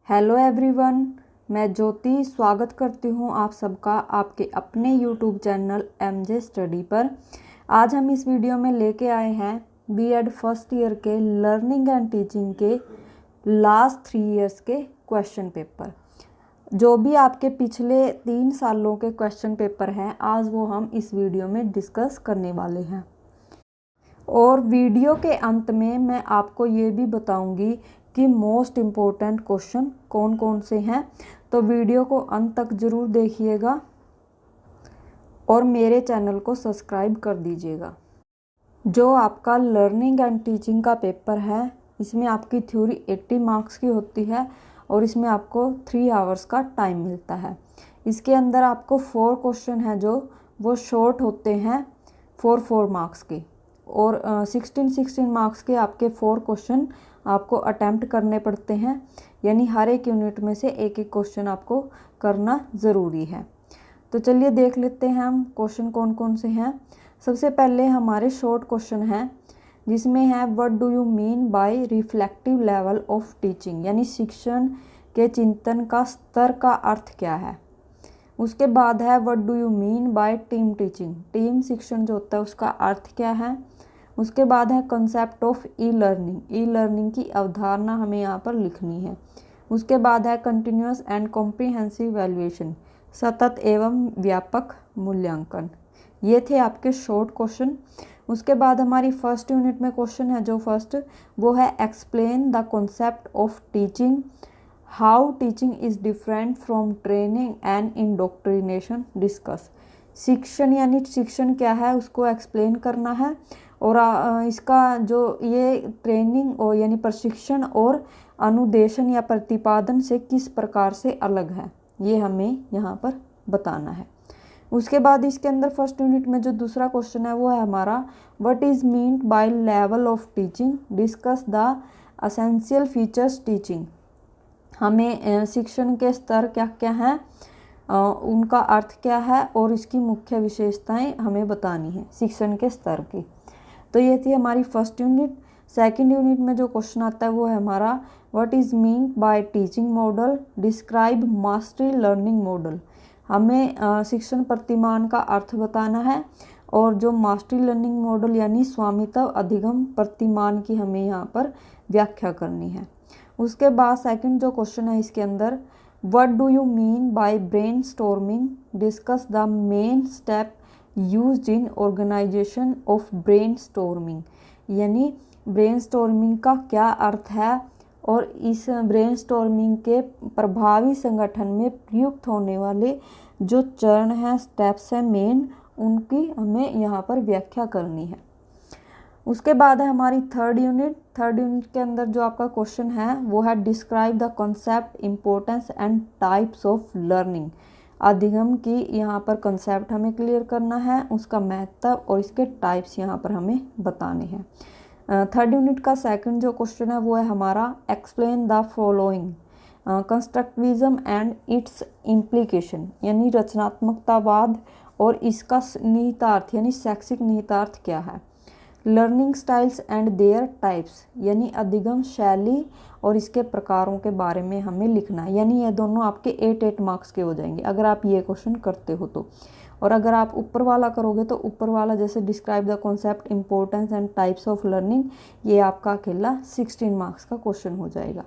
Hello everyone, मैं ज्योति स्वागत करती हूँ आप सबका आपके अपने यूट्यूब चैनल एमजे स्टडी पर। आज हम इस वीडियो में लेके आए हैं बीएड फर्स्ट ईयर के लर्निंग एंड टीचिंग के लास्ट 3 इयर्स के क्वेश्चन पेपर। जो भी आपके पिछले 3 सालों के क्वेश्चन पेपर हैं, आज वो हम इस वीडियो में डिस्कस करने वाले हैं। और वीडियो के अंत में मैं आपको ये भी बताऊंगी कि मोस्ट इम्पोर्टेंट क्वेश्चन कौन कौन से हैं, तो वीडियो को अंत तक ज़रूर देखिएगा और मेरे चैनल को सब्सक्राइब कर दीजिएगा। जो आपका लर्निंग एंड टीचिंग का पेपर है, इसमें आपकी थ्योरी 80 मार्क्स की होती है और इसमें आपको 3 आवर्स का टाइम मिलता है। इसके अंदर आपको 4 क्वेश्चन हैं जो वो शॉर्ट होते हैं 4 मार्क्स के, और 16 मार्क्स के आपके 4 क्वेश्चन आपको अटेम्प्ट करने पड़ते हैं, यानी हर एक यूनिट में से एक एक क्वेश्चन आपको करना ज़रूरी है। तो चलिए देख लेते हैं हम क्वेश्चन कौन कौन से हैं। सबसे पहले हमारे शॉर्ट क्वेश्चन हैं, जिसमें है what do you mean bye reflective level of teaching, यानी शिक्षण के चिंतन का स्तर का अर्थ क्या है। उसके बाद है what do you mean bye team teaching, team शिक्षण जो होता है उसका अर्थ क्या है। उसके बाद है concept of e learning, e learning की अवधारणा हमें यहाँ पर लिखनी है। उसके बाद है कंटिन्यूअस एंड कॉम्प्रिहेंसिव वैल्यूएशन, सतत एवं व्यापक मूल्यांकन। ये थे आपके शॉर्ट क्वेश्चन। उसके बाद हमारी फर्स्ट यूनिट में क्वेश्चन है जो फर्स्ट, वो है explain the concept of teaching, how teaching is different from training and indoctrination, discuss. शिक्षण यानी शिक्षण क्या है उसको एक्सप्लेन करना है, और इसका जो ये ट्रेनिंग और यानी प्रशिक्षण और अनुदेशन या प्रतिपादन से किस प्रकार से अलग है, ये हमें यहाँ पर बताना है। उसके बाद इसके अंदर फर्स्ट यूनिट में जो दूसरा क्वेश्चन है वो है हमारा what is meant by level of teaching, discuss the essential features teaching. हमें शिक्षण के स्तर क्या क्या हैं, उनका अर्थ क्या है और इसकी मुख्य विशेषताएं हमें बतानी है शिक्षण के स्तर की। तो ये थी हमारी फर्स्ट यूनिट। सेकंड यूनिट में जो क्वेश्चन आता है वो है हमारा what is mean by teaching model, describe mastery learning model. हमें शिक्षण प्रतिमान का अर्थ बताना है और जो मास्टरी लर्निंग मॉडल यानी स्वामित्व अधिगम प्रतिमान की हमें यहाँ पर व्याख्या करनी है। उसके बाद सेकंड जो क्वेश्चन है इसके अंदर what do you mean by brain storming, discuss the main step used in organization of brain storming, यानी ब्रेन स्टॉर्मिंग का क्या अर्थ है और इस ब्रेन स्टॉर्मिंग के प्रभावी संगठन में प्रयुक्त होने वाले जो चरण हैं, स्टेप्स हैं मेन, उनकी हमें यहाँ पर व्याख्या करनी है। उसके बाद है हमारी थर्ड यूनिट। थर्ड यूनिट के अंदर जो आपका क्वेश्चन है वो है describe the concept, importance and types of learning. अधिगम की यहाँ पर कंसेप्ट हमें क्लियर करना है, उसका महत्व और इसके टाइप्स यहाँ पर हमें बताने हैं। थर्ड यूनिट का सेकंड जो क्वेश्चन है वो है हमारा explain the following, constructivism and it's implication, यानी रचनात्मकतावाद और इसका निहितार्थ यानी शैक्षिक निहितार्थ क्या है। Learning styles and there types, यानी अधिगम शैली और इसके प्रकारों के बारे में हमें लिखना है, यानी ये दोनों आपके 8 मार्क्स के हो जाएंगे अगर आप ये क्वेश्चन करते हो तो। और अगर आप ऊपर वाला करोगे तो ऊपर वाला जैसे describe the concept, importance and types of learning, ये आपका अकेला 16 मार्क्स का क्वेश्चन हो जाएगा।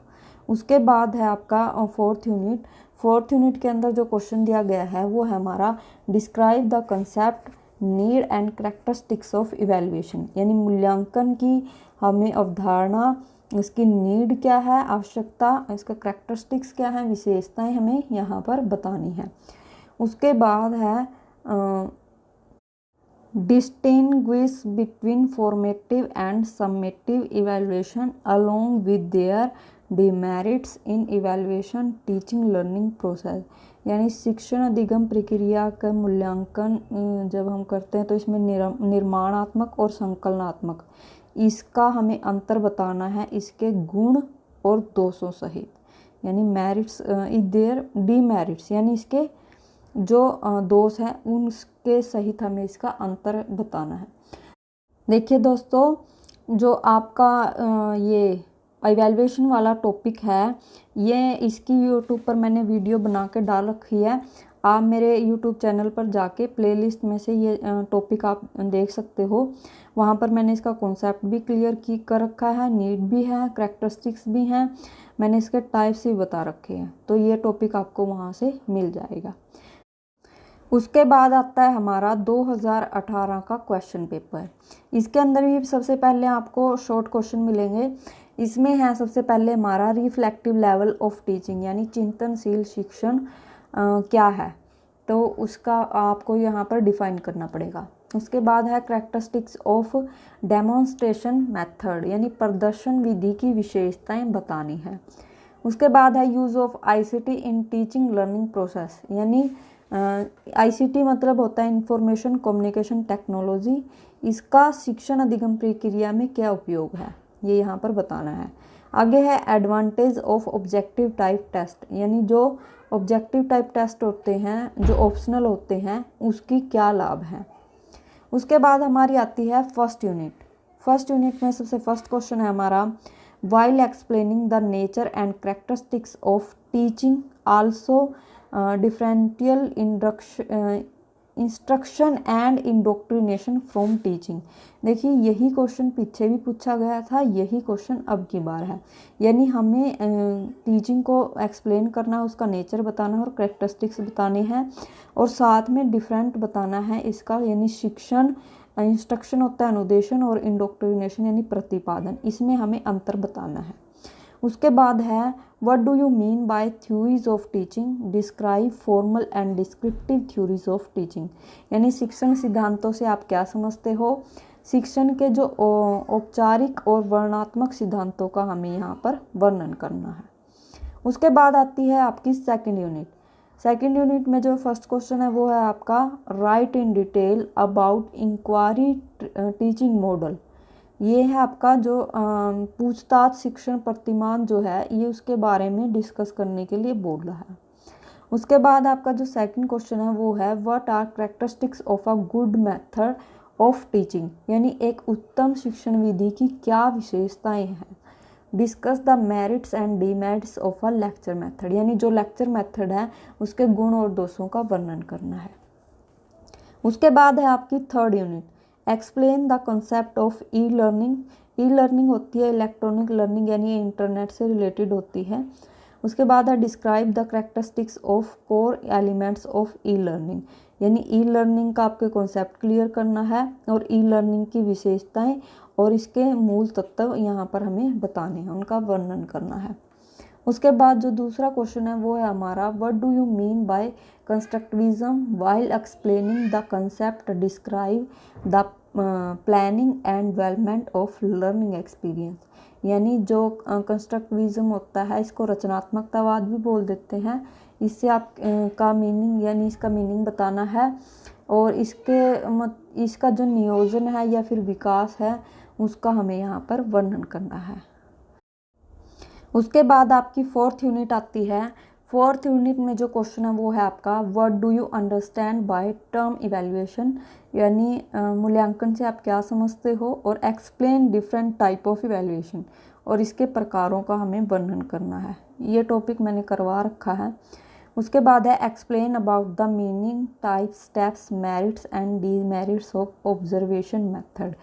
उसके बाद है आपका फोर्थ यूनिट। फोर्थ यूनिट के अंदर जो क्वेश्चन दिया गया है वो है हमारा describe the concept, need and characteristics of evaluation, यानी मूल्यांकन की हमें अवधारणा, इसकी नीड क्या है, आवश्यकता, इसका कैरेक्टरिस्टिक्स क्या है, विशेषताएं हमें यहाँ पर बतानी है। उसके बाद है distinguish between formative and summative evaluation along with their demerits in evaluation teaching learning process, यानी शिक्षण अधिगम प्रक्रिया का मूल्यांकन जब हम करते हैं तो इसमें निर्माणात्मक और संकलनात्मक, इसका हमें अंतर बताना है, इसके गुण और दोषों सहित, यानी मेरिट्स देयर डीमेरिट्स, यानी इसके जो दोष हैं उनके सहित हमें इसका अंतर बताना है। देखिए दोस्तों, जो आपका ये इवैल्यूएशन वाला टॉपिक है, ये इसकी यूट्यूब पर मैंने वीडियो बना के डाल रखी है। आप मेरे यूट्यूब चैनल पर जाके प्लेलिस्ट में से ये टॉपिक आप देख सकते हो। वहाँ पर मैंने इसका कॉन्सेप्ट भी क्लियर कर रखा है, नीड भी है, करैक्टरिस्टिक्स भी हैं, मैंने इसके टाइप्स भी बता रखे हैं। तो ये टॉपिक आपको वहाँ से मिल जाएगा। उसके बाद आता है हमारा 2018 का क्वेश्चन पेपर। इसके अंदर भी सबसे पहले आपको शॉर्ट क्वेश्चन मिलेंगे। इसमें है सबसे पहले हमारा रिफ्लेक्टिव लेवल ऑफ टीचिंग, यानी चिंतनशील शिक्षण क्या है, तो उसका आपको यहाँ पर डिफाइन करना पड़ेगा। उसके बाद है करैक्टरिस्टिक्स ऑफ डेमोन्स्ट्रेशन मेथड, यानी प्रदर्शन विधि की विशेषताएं बतानी है। उसके बाद है use of ICT in teaching learning process, यानी आईसीटी मतलब होता है इंफॉर्मेशन कम्युनिकेशन टेक्नोलॉजी, इसका शिक्षण अधिगम प्रक्रिया में क्या उपयोग है, ये यहाँ पर बताना है। आगे है advantage of objective type test, यानी जो ऑब्जेक्टिव टाइप टेस्ट होते हैं जो ऑप्शनल होते हैं उसकी क्या लाभ है। उसके बाद हमारी आती है फर्स्ट यूनिट। फर्स्ट यूनिट में सबसे फर्स्ट क्वेश्चन है हमारा while explaining the nature and characteristics of teaching also differential instruction and indoctrination from teaching. देखिए यही क्वेश्चन पीछे भी पूछा गया था, यही क्वेश्चन अब की बार है, यानी हमें टीचिंग को एक्सप्लेन करना है, उसका नेचर बताना है और कैरेक्टरिस्टिक्स बताने हैं, और साथ में डिफरेंट बताना है इसका, यानी शिक्षण इंस्ट्रक्शन होता है अनुदेशन और इंडोक्ट्रिनेशन यानी प्रतिपादन, इसमें हमें अंतर बताना है। उसके बाद है what do you mean bye theories of teaching, describe formal and descriptive theories of teaching, यानी शिक्षण सिद्धांतों से आप क्या समझते हो, शिक्षण के जो औपचारिक और वर्णनात्मक सिद्धांतों का हमें यहाँ पर वर्णन करना है। उसके बाद आती है आपकी सेकंड यूनिट। सेकंड यूनिट में जो फर्स्ट क्वेश्चन है वो है आपका write in detail about inquiry teaching model, ये है आपका जो पूछताछ शिक्षण प्रतिमान जो है ये उसके बारे में डिस्कस करने के लिए बोल रहा है। उसके बाद आपका जो सेकंड क्वेश्चन है वो है what are characteristics of a good method of teaching, यानी एक उत्तम शिक्षण विधि की क्या विशेषताएं हैं। Discuss the merits and demerits of a lecture method, यानी जो लेक्चर मेथड है उसके गुण और दोषों का वर्णन करना है। उसके बाद है आपकी third unit explain the concept of e learning. E learning होती है इलेक्ट्रॉनिक लर्निंग, यानी इंटरनेट से रिलेटेड होती है। उसके बाद है describe the characteristics of core elements of e learning, यानी ई लर्निंग का आपके कॉन्सेप्ट क्लियर करना है और ई लर्निंग की विशेषताएं और इसके मूल तत्व यहाँ पर हमें बताने हैं, उनका वर्णन करना है। उसके बाद जो दूसरा क्वेश्चन है वो है हमारा what do you mean bye constructivism while explaining the concept, describe the planning and development of learning experience, यानी जो कंस्ट्रक्टिविज्म होता है इसको रचनात्मकतावाद भी बोल देते हैं, इससे आप का मीनिंग यानी इसका मीनिंग बताना है और इसका जो नियोजन है या फिर विकास है उसका हमें यहाँ पर वर्णन करना है। उसके बाद आपकी फोर्थ यूनिट आती है। फोर्थ यूनिट में जो क्वेश्चन है वो है आपका what do you understand by term evaluation, यानी मूल्यांकन से आप क्या समझते हो, और explain different type of evaluation, और इसके प्रकारों का हमें वर्णन करना है। ये टॉपिक मैंने करवा रखा है। उसके बाद है explain about the meaning type steps merits and demerits of observation method,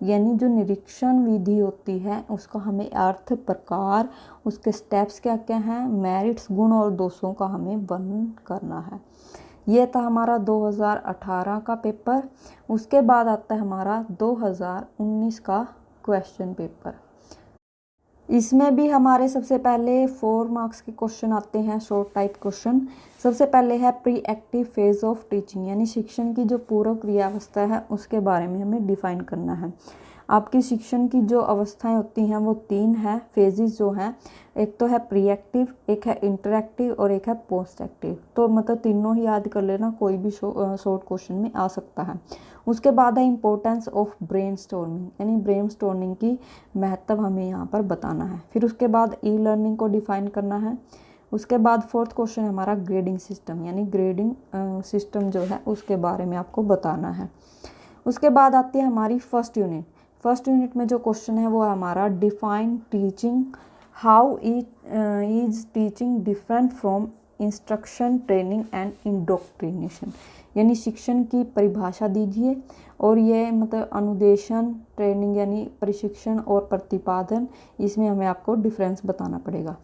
यानी जो निरीक्षण विधि होती है उसका हमें अर्थ, प्रकार, उसके स्टेप्स क्या क्या हैं, मेरिट्स, गुण और दोषों का हमें वर्णन करना है। ये था हमारा 2018 का पेपर। उसके बाद आता है हमारा 2019 का क्वेश्चन पेपर। इसमें भी हमारे सबसे पहले 4 मार्क्स के क्वेश्चन आते हैं, शॉर्ट टाइप क्वेश्चन। सबसे पहले है pre active phase of teaching, यानी शिक्षण की जो पूर्व क्रियावस्था है उसके बारे में हमें डिफाइन करना है। आपकी शिक्षण की जो अवस्थाएं होती हैं वो 3 हैं, फेजेस जो हैं, एक तो है प्री एक्टिव, एक है इंटरएक्टिव और एक है पोस्ट एक्टिव। तो मतलब तीनों ही याद कर लेना, कोई भी शॉर्ट क्वेश्चन में आ सकता है। उसके बाद है इम्पोर्टेंस ऑफ ब्रेनस्टॉर्मिंग, यानी ब्रेनस्टॉर्मिंग की महत्व हमें यहाँ पर बताना है। फिर उसके बाद ई लर्निंग को डिफाइन करना है। उसके बाद फोर्थ क्वेश्चन है हमारा ग्रेडिंग सिस्टम, यानी ग्रेडिंग सिस्टम जो है उसके बारे में आपको बताना है। उसके बाद आती है हमारी फर्स्ट यूनिट। फर्स्ट यूनिट में जो क्वेश्चन है वो है हमारा define teaching how is teaching different from instruction, training and indoctrination. यानी शिक्षण की परिभाषा दीजिए और ये मतलब अनुदेशन, ट्रेनिंग यानी प्रशिक्षण और प्रतिपादन, इसमें हमें आपको डिफरेंस बताना पड़ेगा।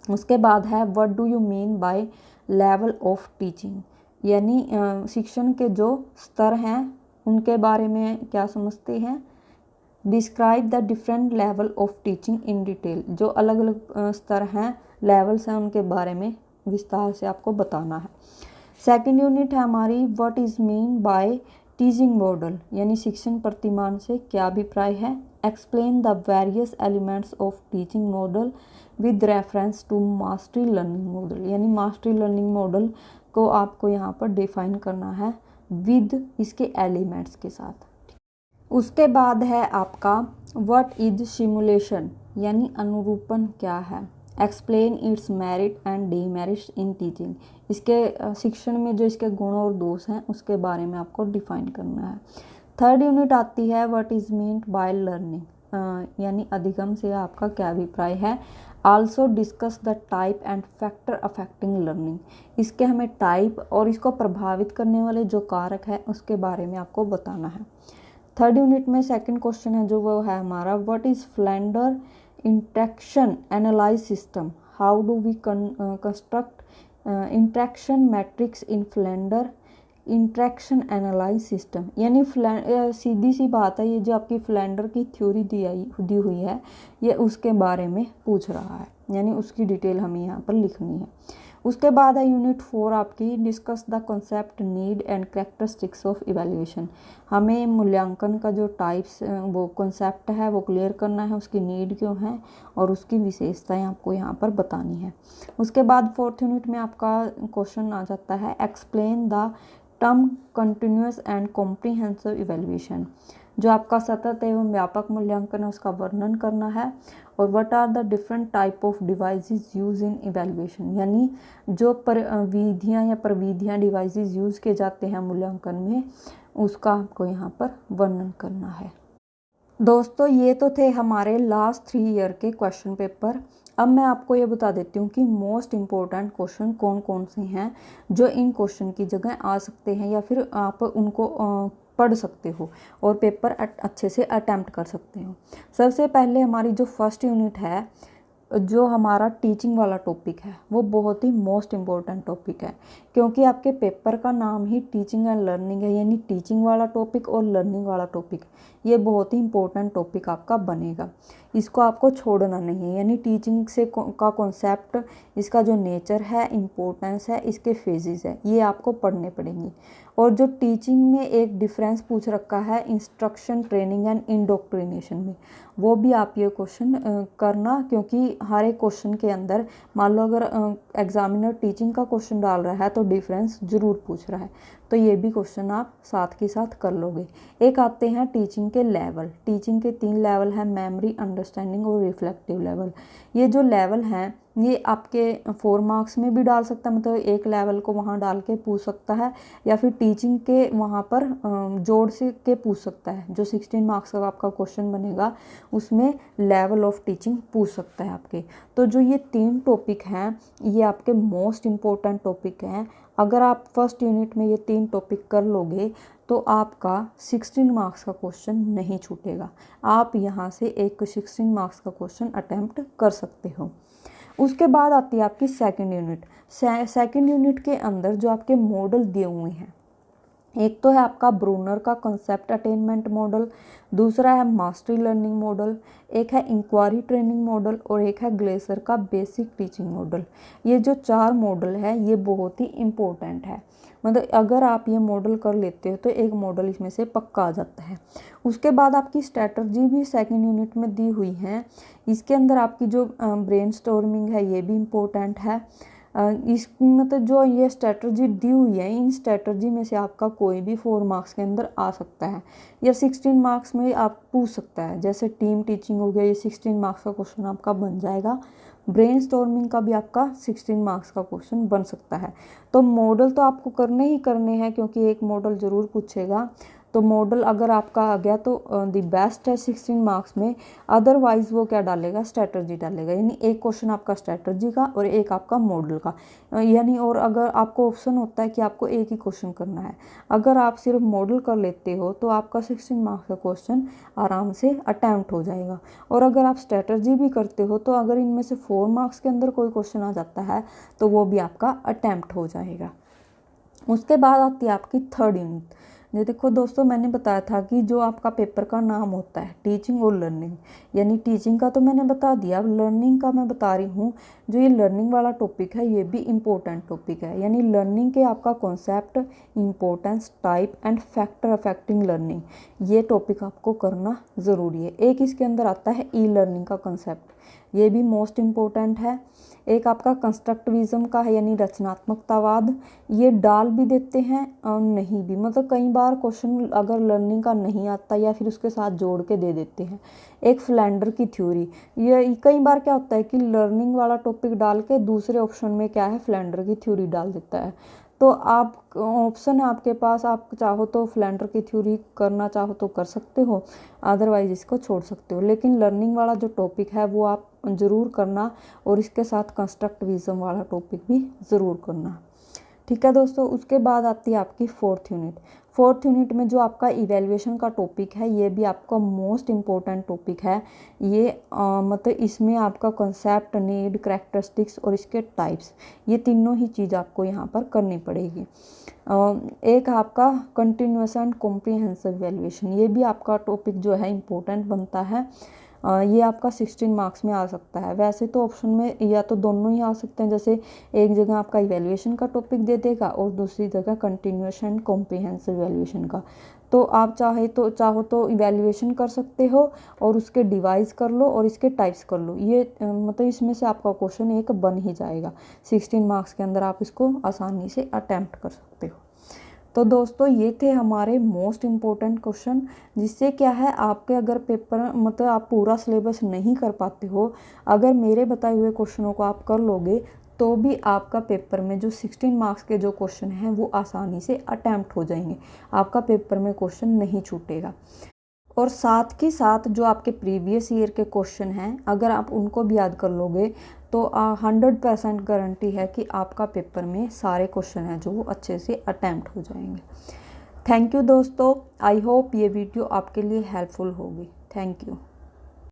उसके बाद है what do you mean by level of teaching. यानी शिक्षण के जो स्तर हैं उनके बारे में क्या समझते हैं। Describe the different level of teaching in detail. जो अलग अलग स्तर हैं, लेवल्स हैं, उनके बारे में विस्तार से आपको बताना है। सेकंड यूनिट है हमारी what is mean by teaching model. यानी शिक्षण प्रतिमान से क्या अभिप्राय है। Explain the various elements of teaching model with reference to mastery learning model. यानी मास्टरी लर्निंग मॉडल को आपको यहाँ पर डिफाइन करना है विद इसके एलिमेंट्स के साथ। उसके बाद है आपका व्हाट इज सिमुलेशन। यानी अनुरूपण क्या है। Explain it's merit and demerits in teaching. इसके शिक्षण में जो इसके गुण और दोष हैं उसके बारे में आपको डिफाइन करना है। थर्ड यूनिट आती है what is meant by learning. यानी अधिगम से आपका क्या अभिप्राय है। Also discuss the type and factor affecting learning. इसके हमें टाइप और इसको प्रभावित करने वाले जो कारक है उसके बारे में आपको बताना है। थर्ड यूनिट में सेकंड क्वेश्चन है जो वो है हमारा what is Flanders interaction analyse system. How do we construct interaction matrix in Flanders interaction analyse system. यानी सीधी सी बात है, ये जो आपकी फ्लेंडर की थ्योरी दी हुई है ये उसके बारे में पूछ रहा है, यानी उसकी डिटेल हमें यहाँ पर लिखनी है। उसके बाद है यूनिट 4 आपकी discuss the concept, need and characteristics of evaluation. हमें मूल्यांकन का जो टाइप्स वो कॉन्सेप्ट है वो क्लियर करना है, उसकी नीड क्यों है और उसकी विशेषताएं आपको यहाँ पर बतानी है। उसके बाद फोर्थ यूनिट में आपका क्वेश्चन आ जाता है explain the term continuous and comprehensive evaluation. जो आपका सतत एवं व्यापक मूल्यांकन है उसका वर्णन करना है। और what are the different type of devices use in evaluation. यानी जो विधियाँ या प्रविधियाँ डिवाइसेस यूज़ किए जाते हैं मूल्यांकन में उसका आपको यहाँ पर वर्णन करना है। दोस्तों ये तो थे हमारे लास्ट 3 ईयर के क्वेश्चन पेपर। अब मैं आपको ये बता देती हूँ कि मोस्ट इम्पोर्टेंट क्वेश्चन कौन कौन से हैं जो इन क्वेश्चन की जगह आ सकते हैं या फिर आप उनको पढ़ सकते हो और पेपर अच्छे से अटैम्प्ट कर सकते हो। सबसे पहले हमारी जो फर्स्ट यूनिट है, जो हमारा टीचिंग वाला टॉपिक है वो बहुत ही मोस्ट इम्पोर्टेंट टॉपिक है, क्योंकि आपके पेपर का नाम ही टीचिंग एंड लर्निंग है। यानी टीचिंग वाला टॉपिक और लर्निंग वाला टॉपिक ये बहुत ही इम्पोर्टेंट टॉपिक आपका बनेगा, इसको आपको छोड़ना नहीं है। यानी टीचिंग से का कॉन्सेप्ट, इसका जो नेचर है, इम्पोर्टेंस है, इसके फेजेस है, ये आपको पढ़ने पड़ेंगे। और जो टीचिंग में एक डिफरेंस पूछ रखा है इंस्ट्रक्शन, ट्रेनिंग एंड इंडोक्ट्रिनेशन में, वो भी आप ये क्वेश्चन करना, क्योंकि हर एक क्वेश्चन के अंदर मान लो अगर एग्जामिनर टीचिंग का क्वेश्चन डाल रहा है तो डिफरेंस ज़रूर पूछ रहा है, तो ये भी क्वेश्चन आप साथ के साथ कर लोगे। एक आते हैं टीचिंग के लेवल। टीचिंग के 3 लेवल हैं, मेमोरी, अंडरस्टैंडिंग और रिफ्लेक्टिव लेवल। ये जो लेवल हैं ये आपके 4 मार्क्स में भी डाल सकता है, मतलब एक लेवल को वहाँ डाल के पूछ सकता है, या फिर टीचिंग के वहाँ पर जोड़ से के पूछ सकता है। जो 16 मार्क्स का आपका क्वेश्चन बनेगा उसमें लेवल ऑफ टीचिंग पूछ सकता है आपके। तो जो ये 3 टॉपिक हैं ये आपके मोस्ट इम्पोर्टेंट टॉपिक हैं। अगर आप फर्स्ट यूनिट में ये 3 टॉपिक कर लोगे तो आपका 16 मार्क्स का क्वेश्चन नहीं छूटेगा। आप यहाँ से एक 16 मार्क्स का क्वेश्चन अटैम्प्ट कर सकते हो। उसके बाद आती है आपकी सेकंड यूनिट। सेकंड यूनिट के अंदर जो आपके मॉडल दिए हुए हैं, एक तो है आपका ब्रूनर का कंसेप्ट अटेनमेंट मॉडल, दूसरा है मास्टरी लर्निंग मॉडल, एक है इंक्वायरी ट्रेनिंग मॉडल और एक है ग्लेसर का बेसिक टीचिंग मॉडल। ये जो 4 मॉडल है ये बहुत ही इम्पोर्टेंट है, मतलब अगर आप ये मॉडल कर लेते हो तो एक मॉडल इसमें से पक्का आ जाता है। उसके बाद आपकी स्ट्रैटर्जी भी सेकंड यूनिट में दी हुई है। इसके अंदर आपकी जो ब्रेनस्टॉर्मिंग है ये भी इम्पोर्टेंट है। इस मतलब जो ये स्ट्रैटर्जी दी हुई है, इन स्ट्रैटर्जी में से आपका कोई भी 4 मार्क्स के अंदर आ सकता है या 16 मार्क्स में आप पूछ सकता है। जैसे टीम टीचिंग हो गया, ये 16 मार्क्स का क्वेश्चन आपका बन जाएगा। ब्रेनस्टॉर्मिंग का भी आपका 16 मार्क्स का क्वेश्चन बन सकता है। तो मॉडल तो आपको करने ही करने हैं, क्योंकि एक मॉडल ज़रूर पूछेगा। तो मॉडल अगर आपका आ गया तो द बेस्ट है 16 मार्क्स में, अदरवाइज वो क्या डालेगा, स्ट्रेटजी डालेगा। यानी एक क्वेश्चन आपका स्ट्रेटजी का और एक आपका मॉडल का, यानी और अगर आपको ऑप्शन होता है कि आपको एक ही क्वेश्चन करना है, अगर आप सिर्फ मॉडल कर लेते हो तो आपका 16 मार्क्स का क्वेश्चन आराम से अटैम्प्ट हो जाएगा। और अगर आप स्ट्रेटजी भी करते हो तो अगर इनमें से 4 मार्क्स के अंदर कोई क्वेश्चन आ जाता है तो वो भी आपका अटैम्प्ट हो जाएगा। उसके बाद आती है आपकी थर्ड यूनिट। ये देखो दोस्तों, मैंने बताया था कि जो आपका पेपर का नाम होता है टीचिंग और लर्निंग, यानी टीचिंग का तो मैंने बता दिया, अब लर्निंग का मैं बता रही हूँ। जो ये लर्निंग वाला टॉपिक है ये भी इम्पोर्टेंट टॉपिक है, यानी लर्निंग के आपका concept, importance, type and factor affecting learning, ये टॉपिक आपको करना ज़रूरी है। एक इसके अंदर आता है ई लर्निंग का कंसेप्ट, ये भी मोस्ट इम्पोर्टेंट है। एक आपका कंस्ट्रक्टिविज्म का है, यानी रचनात्मकतावाद, ये डाल भी देते हैं और नहीं भी, मतलब कई बार क्वेश्चन अगर लर्निंग का नहीं आता या फिर उसके साथ जोड़ के दे देते हैं। एक फ्लैंडर की थ्योरी, ये कई बार क्या होता है कि लर्निंग वाला टॉपिक डाल के दूसरे ऑप्शन में क्या है, फ्लैंडर की थ्योरी डाल देता है। तो आप ऑप्शन है आपके पास, आप चाहो तो फ्लैंडर की थ्योरी करना चाहो तो कर सकते हो, अदरवाइज इसको छोड़ सकते हो। लेकिन लर्निंग वाला जो टॉपिक है वो आप ज़रूर करना, और इसके साथ कंस्ट्रक्टिविज्म वाला टॉपिक भी ज़रूर करना। ठीक है दोस्तों, उसके बाद आती है आपकी फोर्थ यूनिट। फोर्थ यूनिट में जो आपका इवैल्यूएशन का टॉपिक है ये भी आपका मोस्ट इम्पोर्टेंट टॉपिक है। ये मतलब इसमें आपका कंसेप्ट, नीड, करैक्टरिस्टिक्स और इसके टाइप्स, ये तीनों ही चीज़ आपको यहाँ पर करनी पड़ेगी। एक आपका कंटिन्यूअस एंड कॉम्प्रिहेंसिव इवैल्यूएशन, ये भी आपका टॉपिक जो है इम्पोर्टेंट बनता है। ये आपका 16 मार्क्स में आ सकता है। वैसे तो ऑप्शन में या तो दोनों ही आ सकते हैं, जैसे एक जगह आपका इवैल्यूएशन का टॉपिक दे देगा और दूसरी जगह कंटिन्यूअस एंड कॉम्प्रिहेंसिव इवैल्यूएशन का। तो आप चाहो तो इवैल्यूएशन कर सकते हो और उसके डिवाइस कर लो और इसके टाइप्स कर लो। ये मतलब इसमें से आपका क्वेश्चन एक बन ही जाएगा, 16 मार्क्स के अंदर आप इसको आसानी से अटैम्प्ट कर सकते हो। तो दोस्तों ये थे हमारे मोस्ट इम्पोर्टेंट क्वेश्चन, जिससे क्या है आपके अगर पेपर मतलब आप पूरा सिलेबस नहीं कर पाते हो, अगर मेरे बताए हुए क्वेश्चनों को आप कर लोगे तो भी आपका पेपर में जो 16 मार्क्स के जो क्वेश्चन हैं वो आसानी से अटैम्प्ट हो जाएंगे, आपका पेपर में क्वेश्चन नहीं छूटेगा। और साथ ही साथ जो आपके प्रीवियस ईयर के क्वेश्चन हैं अगर आप उनको भी याद कर लोगे तो 100% गारंटी है कि आपका पेपर में सारे क्वेश्चन हैं जो वो अच्छे से अटैम्प्ट हो जाएंगे। थैंक यू दोस्तों, आई होप ये वीडियो आपके लिए हेल्पफुल होगी। Thank you.